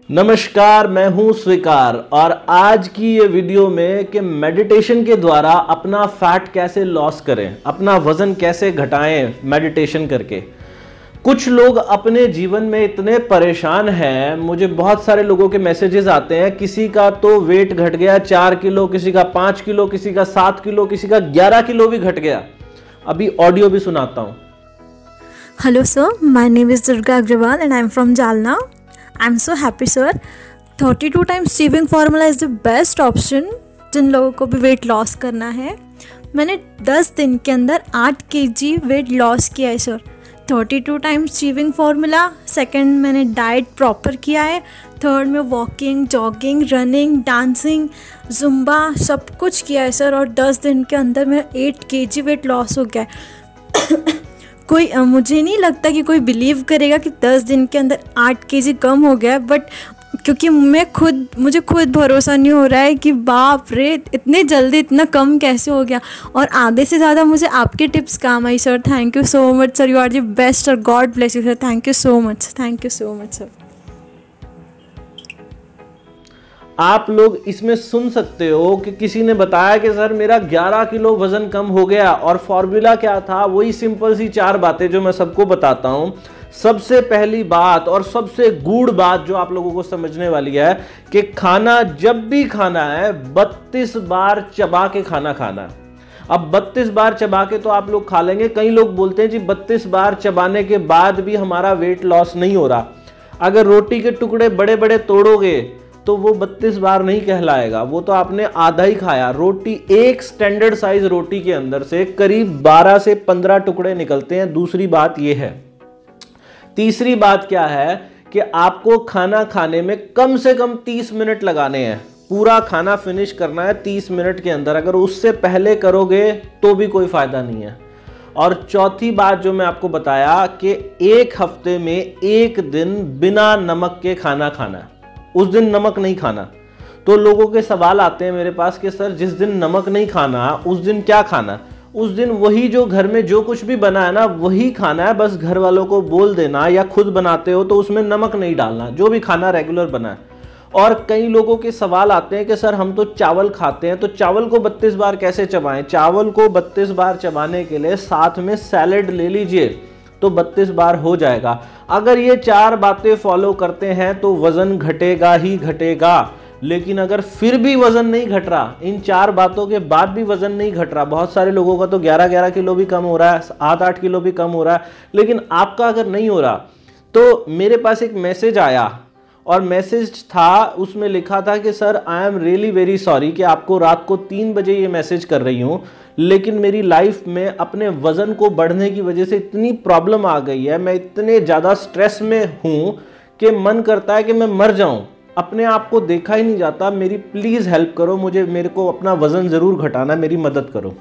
नमस्कार, मैं हूं स्वीकार और आज की ये वीडियो में कि मेडिटेशन के द्वारा अपना फैट कैसे लॉस करें, अपना वजन कैसे घटाएं मेडिटेशन करके। कुछ लोग अपने जीवन में इतने परेशान हैं, मुझे बहुत सारे लोगों के मैसेजेस आते हैं। किसी का तो वेट घट गया 4 किलो, किसी का 5 किलो, किसी का 7 किलो, किसी का 11 किलो भी घट गया। अभी ऑडियो भी सुनाता हूं। Hello sir, my name is Durga Agrawal and I am from Jalna. I am so happy sir. 32 times achieving formula is the best option जिन लोगों को भी वेट लॉस करना है। मैंने 10 दिन के अंदर 8 kg वेट लॉस किया है sir. 32 times achieving formula, second मैंने डाइट प्रॉपर किया है, थर्ड में walking, jogging, running, dancing, Zumba सब कुछ किया है सर। और 10 दिन के अंदर मेरा 8 kg वेट लॉस हो गया है। कोई मुझे नहीं लगता कि कोई बिलीव करेगा कि 10 दिन के अंदर 8 kg कम हो गया, बट क्योंकि मुझे खुद भरोसा नहीं हो रहा है कि बाप रे इतने जल्दी इतना कम कैसे हो गया। और आधे से ज़्यादा मुझे आपके टिप्स काम आई sir. Thank you so much sir, you are the best sir, God bless you sir. Thank you so much, thank you so much sir. आप लोग इसमें सुन सकते हो कि किसी ने बताया कि सर मेरा 11 किलो वजन कम हो गया, और फॉर्मूला क्या था, वही सिंपल सी 4 बातें जो मैं सबको बताता हूं। सबसे पहली बात और सबसे गूढ़ बात जो आप लोगों को समझने वाली है कि खाना जब भी खाना है 32 बार चबा के खाना खाना है। अब 32 बार चबा के तो आप लोग खा लेंगे। कई लोग बोलते हैं जी 32 बार चबाने के बाद भी हमारा वेट लॉस नहीं हो रहा। अगर रोटी के टुकड़े बड़े बड़े तोड़ोगे तो वो 32 बार नहीं कहलाएगा, वो तो आपने आधा ही खाया। रोटी, एक स्टैंडर्ड साइज रोटी के अंदर से करीब 12 से 15 टुकड़े निकलते हैं। दूसरी बात ये है। तीसरी बात क्या है कि आपको खाना खाने में कम से कम 30 मिनट लगाने हैं। पूरा खाना फिनिश करना है 30 मिनट के अंदर। अगर उससे पहले करोगे तो भी कोई फायदा नहीं है। और चौथी बात जो मैं आपको बताया कि एक हफ्ते में एक दिन बिना नमक के खाना खाना है, उस दिन नमक नहीं खाना। तो लोगों के सवाल आते हैं मेरे पास कि सर जिस दिन नमक नहीं खाना उस दिन क्या खाना? उस दिन वही जो घर में जो कुछ भी बना है ना वही खाना है। बस घर वालों को बोल देना, या खुद बनाते हो तो उसमें नमक नहीं डालना, जो भी खाना रेगुलर बना है। और कई लोगों के सवाल आते हैं कि सर हम तो चावल खाते हैं, तो चावल को 32 बार कैसे चबाएं? चावल को 32 बार चबाने के लिए साथ में सैलेड ले लीजिए तो 32 बार हो जाएगा। अगर ये 4 बातें फॉलो करते हैं तो वजन घटेगा ही घटेगा। लेकिन अगर फिर भी वजन नहीं घट रहा, इन 4 बातों के बाद भी वजन नहीं घट रहा, बहुत सारे लोगों का तो 11-11 किलो भी कम हो रहा है, 8-8 किलो भी कम हो रहा है, लेकिन आपका अगर नहीं हो रहा तो मेरे पास एक मैसेज आया, और मैसेज था उसमें लिखा था कि sir I am really very sorry कि आपको रात को 3 बजे ये मैसेज कर रही हूँ, लेकिन मेरी लाइफ में अपने वज़न को बढ़ने की वजह से इतनी प्रॉब्लम आ गई है, मैं इतने ज़्यादा स्ट्रेस में हूँ कि मन करता है कि मैं मर जाऊँ, अपने आप को देखा ही नहीं जाता। मेरी प्लीज़ हेल्प करो, मेरे को अपना वज़न ज़रूर घटाना, मेरी मदद करो।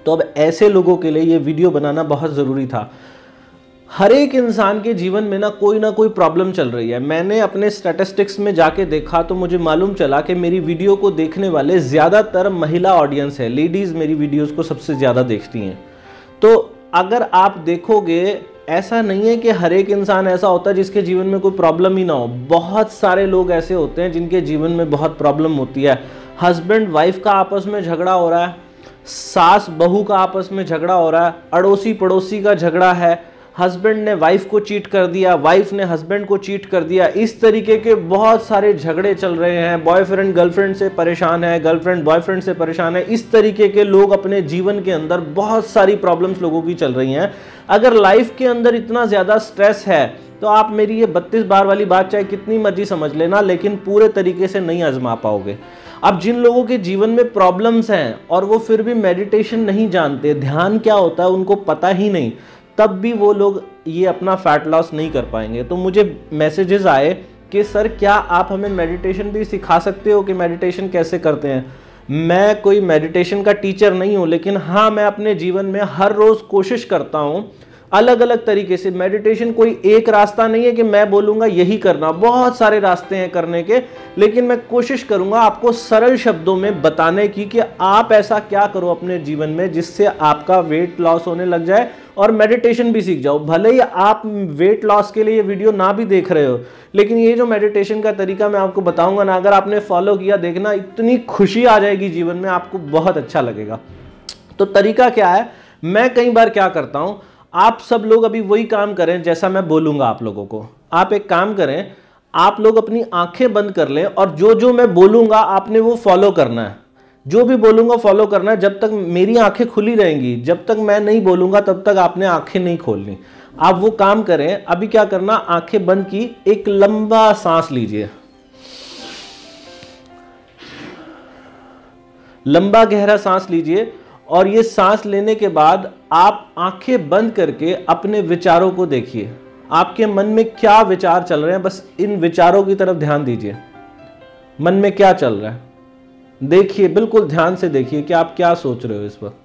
तो अब ऐसे लोगों के लिए ये वीडियो बनाना बहुत ज़रूरी था। हर एक इंसान के जीवन में ना कोई प्रॉब्लम चल रही है। मैंने अपने स्टैटिस्टिक्स में जाके देखा तो मुझे मालूम चला कि मेरी वीडियो को देखने वाले ज़्यादातर महिला ऑडियंस है। लेडीज़ मेरी वीडियोस को सबसे ज़्यादा देखती हैं। तो अगर आप देखोगे, ऐसा नहीं है कि हर एक इंसान ऐसा होता है जिसके जीवन में कोई प्रॉब्लम ही ना हो। बहुत सारे लोग ऐसे होते हैं जिनके जीवन में बहुत प्रॉब्लम होती है। हस्बैंड वाइफ का आपस में झगड़ा हो रहा है, सास बहू का आपस में झगड़ा हो रहा है, अड़ोसी पड़ोसी का झगड़ा है, हस्बैंड ने वाइफ को चीट कर दिया, वाइफ ने हस्बैंड को चीट कर दिया। इस तरीके के बहुत सारे झगड़े चल रहे हैं। बॉयफ्रेंड गर्लफ्रेंड से परेशान है, गर्लफ्रेंड बॉयफ्रेंड से परेशान है। इस तरीके के लोग अपने जीवन के अंदर बहुत सारी प्रॉब्लम्स लोगों की चल रही हैं। अगर लाइफ के अंदर इतना ज़्यादा स्ट्रेस है तो आप मेरी ये 32 बार वाली बात चाहे कितनी मर्जी समझ लेना, लेकिन पूरे तरीके से नहीं आजमा पाओगे। अब जिन लोगों के जीवन में प्रॉब्लम्स हैं और वो फिर भी मेडिटेशन नहीं जानते, ध्यान क्या होता है उनको पता ही नहीं, तब भी वो लोग ये अपना फैट लॉस नहीं कर पाएंगे। तो मुझे मैसेजेस आए कि सर क्या आप हमें मेडिटेशन भी सिखा सकते हो कि मेडिटेशन कैसे करते हैं? मैं कोई मेडिटेशन का टीचर नहीं हूँ, लेकिन हाँ मैं अपने जीवन में हर रोज़ कोशिश करता हूँ अलग अलग तरीके से। मेडिटेशन कोई एक रास्ता नहीं है कि मैं बोलूँगा यही करना, बहुत सारे रास्ते हैं करने के, लेकिन मैं कोशिश करूँगा आपको सरल शब्दों में बताने की कि आप ऐसा क्या करो अपने जीवन में जिससे आपका वेट लॉस होने लग जाए और मेडिटेशन भी सीख जाओ। भले ही आप वेट लॉस के लिए ये वीडियो ना भी देख रहे हो, लेकिन ये जो मेडिटेशन का तरीका मैं आपको बताऊंगा ना, अगर आपने फॉलो किया, देखना इतनी खुशी आ जाएगी जीवन में, आपको बहुत अच्छा लगेगा। तो तरीका क्या है, मैं कई बार क्या करता हूं, आप सब लोग अभी वही काम करें जैसा मैं बोलूंगा आप लोगों को। आप एक काम करें, आप लोग अपनी आंखें बंद कर लें और जो जो मैं बोलूंगा आपने वो फॉलो करना है। जो भी बोलूंगा फॉलो करना है। जब तक मेरी आंखें खुली रहेंगी, जब तक मैं नहीं बोलूंगा तब तक आपने आंखें नहीं खोलनी। आप वो काम करें। अभी क्या करना, आंखें बंद की, एक लंबा सांस लीजिए, लंबा गहरा सांस लीजिए। और ये सांस लेने के बाद आप आंखें बंद करके अपने विचारों को देखिए। आपके मन में क्या विचार चल रहे हैं, बस इन विचारों की तरफ ध्यान दीजिए। मन में क्या चल रहा है देखिए, बिल्कुल ध्यान से देखिए कि आप क्या सोच रहे हो इस वक्त।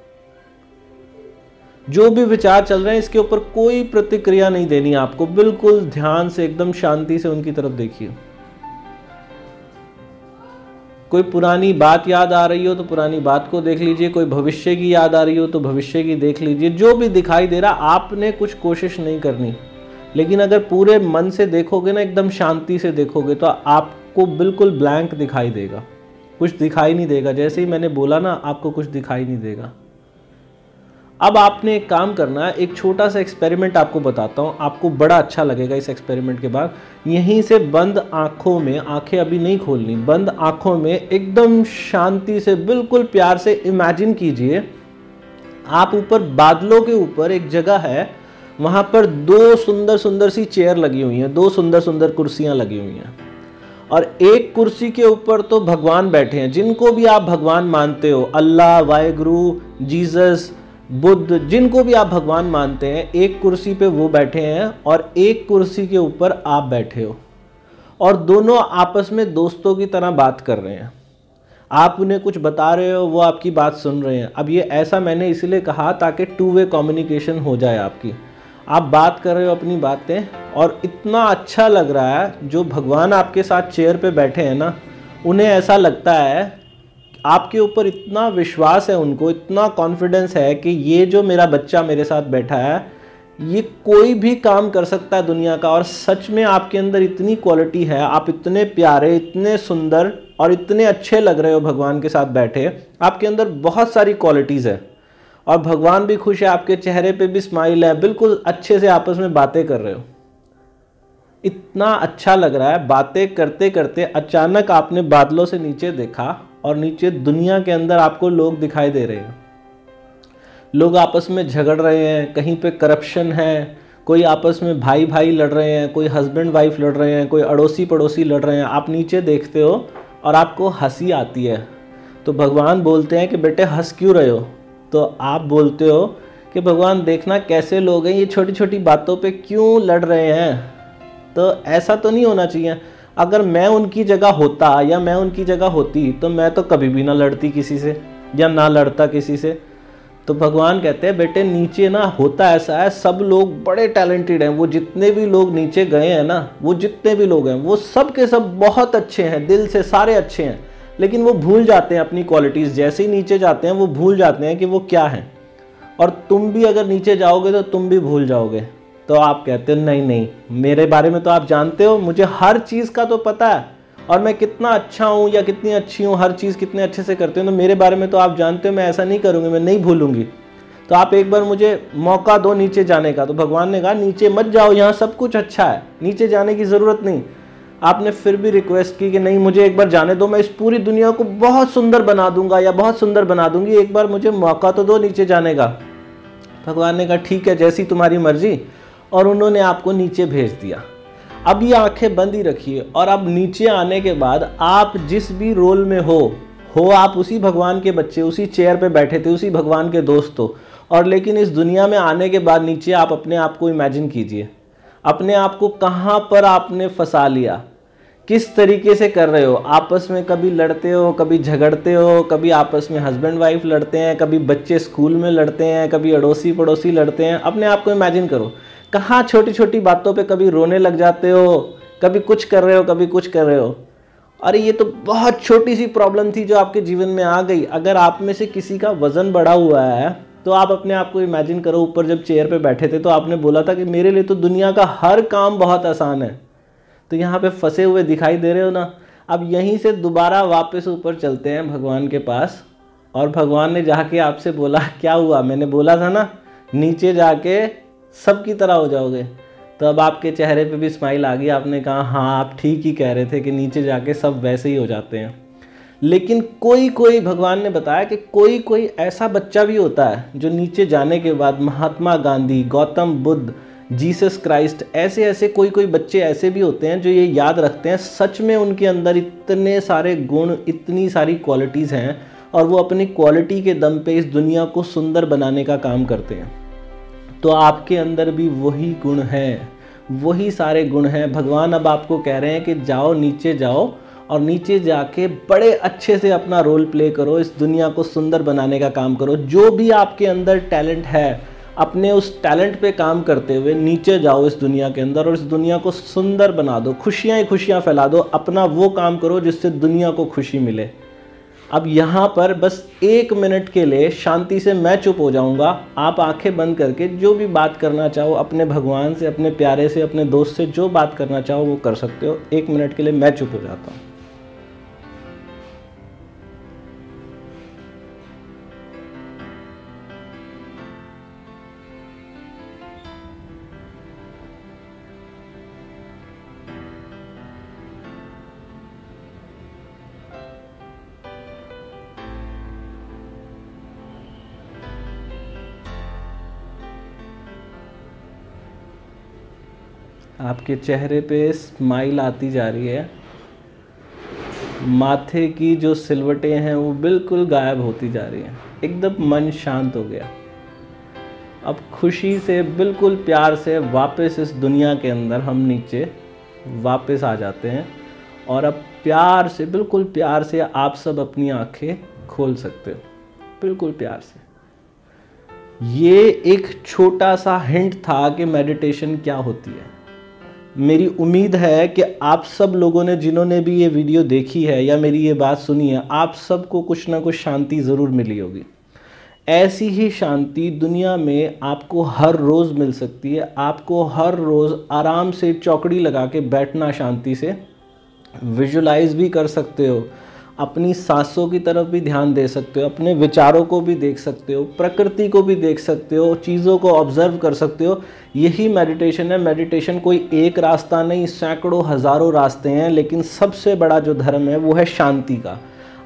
जो भी विचार चल रहे हैं इसके ऊपर कोई प्रतिक्रिया नहीं देनी आपको, बिल्कुल ध्यान से एकदम शांति से उनकी तरफ देखिए। कोई पुरानी बात याद आ रही हो तो पुरानी बात को देख लीजिए, कोई भविष्य की याद आ रही हो तो भविष्य की देख लीजिए। जो भी दिखाई दे रहा, आपने कुछ कोशिश नहीं करनी, लेकिन अगर पूरे मन से देखोगे ना, एकदम शांति से देखोगे, तो आपको बिल्कुल ब्लैंक दिखाई देगा, कुछ दिखाई नहीं देगा। जैसे ही मैंने बोला ना, आपको कुछ दिखाई नहीं देगा। अब आपने एक काम करना है, एक छोटा सा एक्सपेरिमेंट आपको बताता हूँ, आपको बड़ा अच्छा लगेगा इस एक्सपेरिमेंट के बाद। यहीं से बंद आंखों में, आंखें अभी नहीं खोलनी, बंद आंखों में एकदम शांति से, बिल्कुल प्यार से इमेजिन कीजिए, आप ऊपर बादलों के ऊपर एक जगह है, वहाँ पर दो सुंदर सुंदर सी चेयर लगी हुई हैं, दो सुंदर सुंदर कुर्सियाँ लगी हुई हैं, और एक कुर्सी के ऊपर तो भगवान बैठे हैं, जिनको भी आप भगवान मानते हो, अल्लाह, वाहेगुरु, जीसस, बुद्ध, जिनको भी आप भगवान मानते हैं, एक कुर्सी पे वो बैठे हैं और एक कुर्सी के ऊपर आप बैठे हो, और दोनों आपस में दोस्तों की तरह बात कर रहे हैं। आप उन्हें कुछ बता रहे हो, वो आपकी बात सुन रहे हैं। अब ये ऐसा मैंने इसलिए कहा ताकि टू वे कम्युनिकेशन हो जाए आपकी। आप बात कर रहे हो अपनी बातें, और इतना अच्छा लग रहा है, जो भगवान आपके साथ चेयर पे बैठे हैं ना, उन्हें ऐसा लगता है, आपके ऊपर इतना विश्वास है उनको, इतना कॉन्फिडेंस है कि ये जो मेरा बच्चा मेरे साथ बैठा है, ये कोई भी काम कर सकता है दुनिया का। और सच में आपके अंदर इतनी क्वालिटी है, आप इतने प्यारे, इतने सुंदर और इतने अच्छे लग रहे हो भगवान के साथ बैठे। आपके अंदर बहुत सारी क्वालिटीज़ है और भगवान भी खुश है, आपके चेहरे पे भी स्माइल है, बिल्कुल अच्छे से आपस में बातें कर रहे हो। इतना अच्छा लग रहा है। बातें करते करते अचानक आपने बादलों से नीचे देखा और नीचे दुनिया के अंदर आपको लोग दिखाई दे रहे हैं। लोग आपस में झगड़ रहे हैं, कहीं पे करप्शन है, कोई आपस में भाई भाई लड़ रहे हैं, कोई हस्बैंड वाइफ लड़ रहे हैं, कोई अड़ोसी पड़ोसी लड़ रहे हैं। आप नीचे देखते हो और आपको हंसी आती है, तो भगवान बोलते हैं कि बेटे हंस क्यों रहे हो? तो आप बोलते हो कि भगवान देखना कैसे लोग हैं, ये छोटी छोटी बातों पे क्यों लड़ रहे हैं। तो ऐसा तो नहीं होना चाहिए। अगर मैं उनकी जगह होता या मैं उनकी जगह होती तो मैं तो कभी भी ना लड़ती किसी से या ना लड़ता किसी से। तो भगवान कहते हैं बेटे नीचे ना होता ऐसा है, सब लोग बड़े टैलेंटेड हैं, वो जितने भी लोग नीचे गए हैं ना, वो जितने भी लोग हैं वो सब के सब बहुत अच्छे हैं, दिल से सारे अच्छे हैं, लेकिन वो भूल जाते हैं अपनी क्वालिटीज़। जैसे ही नीचे जाते हैं वो भूल जाते हैं कि वो क्या हैं। और तुम भी अगर नीचे जाओगे तो तुम भी भूल जाओगे। तो आप कहते हो नहीं नहीं, मेरे बारे में तो आप जानते हो, मुझे हर चीज़ का तो पता है और मैं कितना अच्छा हूँ या कितनी अच्छी हूँ, हर चीज़ कितने अच्छे से करते हो, तो मेरे बारे में तो आप जानते हो, मैं ऐसा नहीं करूँगी, मैं नहीं भूलूंगी। तो आप एक बार मुझे मौका दो नीचे जाने का। तो भगवान ने कहा नीचे मत जाओ, यहाँ सब कुछ अच्छा है, नीचे जाने की ज़रूरत नहीं। आपने फिर भी रिक्वेस्ट की कि नहीं मुझे एक बार जाने दो, मैं इस पूरी दुनिया को बहुत सुंदर बना दूंगा या बहुत सुंदर बना दूंगी, एक बार मुझे मौका तो दो नीचे जाने का। भगवान ने कहा ठीक है, जैसी तुम्हारी मर्जी, और उन्होंने आपको नीचे भेज दिया। अब ये आंखें बंद ही रखिए, और अब नीचे आने के बाद आप जिस भी रोल में हो आप उसी भगवान के बच्चे, उसी चेयर पे बैठे थे, उसी भगवान के दोस्त हो। और लेकिन इस दुनिया में आने के बाद नीचे आप अपने आप को इमेजिन कीजिए, अपने आप को कहाँ पर आपने फंसा लिया, किस तरीके से कर रहे हो। आपस में कभी लड़ते हो, कभी झगड़ते हो, कभी आपस में हस्बैंड वाइफ लड़ते हैं, कभी बच्चे स्कूल में लड़ते हैं, कभी अड़ोसी पड़ोसी लड़ते हैं। अपने आप को इमेजिन करो, कहाँ छोटी छोटी बातों पे कभी रोने लग जाते हो, कभी कुछ कर रहे हो, कभी कुछ कर रहे हो। अरे ये तो बहुत छोटी सी प्रॉब्लम थी जो आपके जीवन में आ गई। अगर आप में से किसी का वज़न बढ़ा हुआ है तो आप अपने आप को इमेजिन करो, ऊपर जब चेयर पे बैठे थे तो आपने बोला था कि मेरे लिए तो दुनिया का हर काम बहुत आसान है। तो यहाँ पे फंसे हुए दिखाई दे रहे हो ना। अब यहीं से दोबारा वापस ऊपर चलते हैं भगवान के पास, और भगवान ने जाके आपसे बोला क्या हुआ, मैंने बोला था ना नीचे जाके सबकी तरह हो जाओगे। तो अब आपके चेहरे पे भी स्माइल आ गई, आपने कहा हाँ आप ठीक ही कह रहे थे कि नीचे जाके सब वैसे ही हो जाते हैं। लेकिन कोई भगवान ने बताया कि कोई ऐसा बच्चा भी होता है जो नीचे जाने के बाद महात्मा गांधी, गौतम बुद्ध, जीसस क्राइस्ट, ऐसे कोई बच्चे ऐसे भी होते हैं जो ये याद रखते हैं सच में उनके अंदर इतने सारे गुण, इतनी सारी क्वालिटीज़ हैं और वो अपनी क्वालिटी के दम पे इस दुनिया को सुंदर बनाने का काम करते हैं। तो आपके अंदर भी वही गुण हैं, वही सारे गुण हैं। भगवान अब आपको कह रहे हैं कि जाओ नीचे जाओ और नीचे जाके बड़े अच्छे से अपना रोल प्ले करो, इस दुनिया को सुंदर बनाने का काम करो। जो भी आपके अंदर टैलेंट है, अपने उस टैलेंट पे काम करते हुए नीचे जाओ इस दुनिया के अंदर और इस दुनिया को सुंदर बना दो, खुशियाँ ही खुशियाँ फैला दो। अपना वो काम करो जिससे दुनिया को खुशी मिले। अब यहाँ पर बस 1 मिनट के लिए शांति से मैं चुप हो जाऊँगा। आप आंखें बंद करके जो भी बात करना चाहो अपने भगवान से, अपने प्यारे से, अपने दोस्त से, जो बात करना चाहो वो कर सकते हो। 1 मिनट के लिए मैं चुप हो जाता हूँ। आपके चेहरे पे स्माइल आती जा रही है, माथे की जो सिलवटें हैं वो बिल्कुल गायब होती जा रही हैं, एकदम मन शांत हो गया। अब खुशी से, बिल्कुल प्यार से वापस इस दुनिया के अंदर हम नीचे वापस आ जाते हैं और अब प्यार से, बिल्कुल प्यार से आप सब अपनी आंखें खोल सकते हो, बिल्कुल प्यार से। ये एक छोटा सा हिंट था कि मेडिटेशन क्या होती है। मेरी उम्मीद है कि आप सब लोगों ने, जिन्होंने भी ये वीडियो देखी है या मेरी ये बात सुनी है, आप सबको कुछ ना कुछ शांति ज़रूर मिली होगी। ऐसी ही शांति दुनिया में आपको हर रोज़ मिल सकती है। आपको हर रोज़ आराम से चौकड़ी लगा के बैठना, शांति से विजुलाइज भी कर सकते हो, अपनी सांसों की तरफ भी ध्यान दे सकते हो, अपने विचारों को भी देख सकते हो, प्रकृति को भी देख सकते हो, चीज़ों को ऑब्जर्व कर सकते हो। यही मेडिटेशन है। मेडिटेशन कोई एक रास्ता नहीं, सैकड़ों हज़ारों रास्ते हैं, लेकिन सबसे बड़ा जो धर्म है वो है शांति का।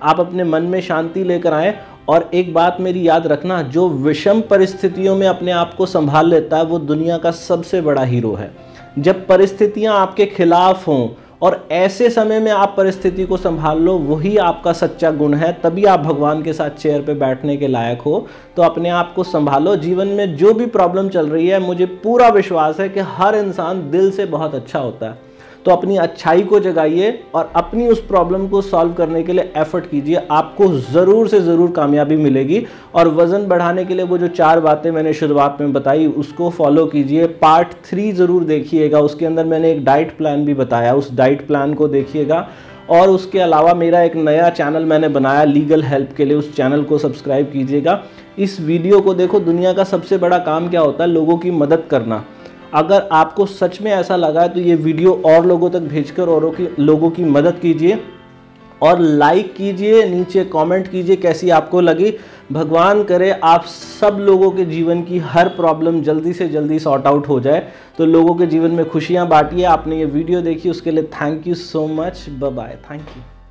आप अपने मन में शांति लेकर आएँ। और एक बात मेरी याद रखना, जो विषम परिस्थितियों में अपने आप को संभाल लेता है वो दुनिया का सबसे बड़ा हीरो है। जब परिस्थितियाँ आपके खिलाफ हों और ऐसे समय में आप परिस्थिति को संभाल लो, वही आपका सच्चा गुण है। तभी आप भगवान के साथ चेयर पे बैठने के लायक हो। तो अपने आप को संभालो। जीवन में जो भी प्रॉब्लम चल रही है, मुझे पूरा विश्वास है कि हर इंसान दिल से बहुत अच्छा होता है। तो अपनी अच्छाई को जगाइए और अपनी उस प्रॉब्लम को सॉल्व करने के लिए एफर्ट कीजिए। आपको ज़रूर से ज़रूर कामयाबी मिलेगी। और वज़न बढ़ाने के लिए वो जो 4 बातें मैंने शुरुआत में बताई, उसको फॉलो कीजिए। पार्ट 3 ज़रूर देखिएगा, उसके अंदर मैंने एक डाइट प्लान भी बताया, उस डाइट प्लान को देखिएगा। और उसके अलावा मेरा एक नया चैनल मैंने बनाया लीगल हेल्प के लिए, उस चैनल को सब्सक्राइब कीजिएगा। इस वीडियो को देखो। दुनिया का सबसे बड़ा काम क्या होता है? लोगों की मदद करना। अगर आपको सच में ऐसा लगा है तो ये वीडियो और लोगों तक भेजकर लोगों की मदद कीजिए और लाइक कीजिए, नीचे कमेंट कीजिए कैसी आपको लगी। भगवान करे आप सब लोगों के जीवन की हर प्रॉब्लम जल्दी से जल्दी सॉर्ट आउट हो जाए। तो लोगों के जीवन में खुशियां बांटिए। आपने ये वीडियो देखी उसके लिए thank you so much. Bye bye. Thank you.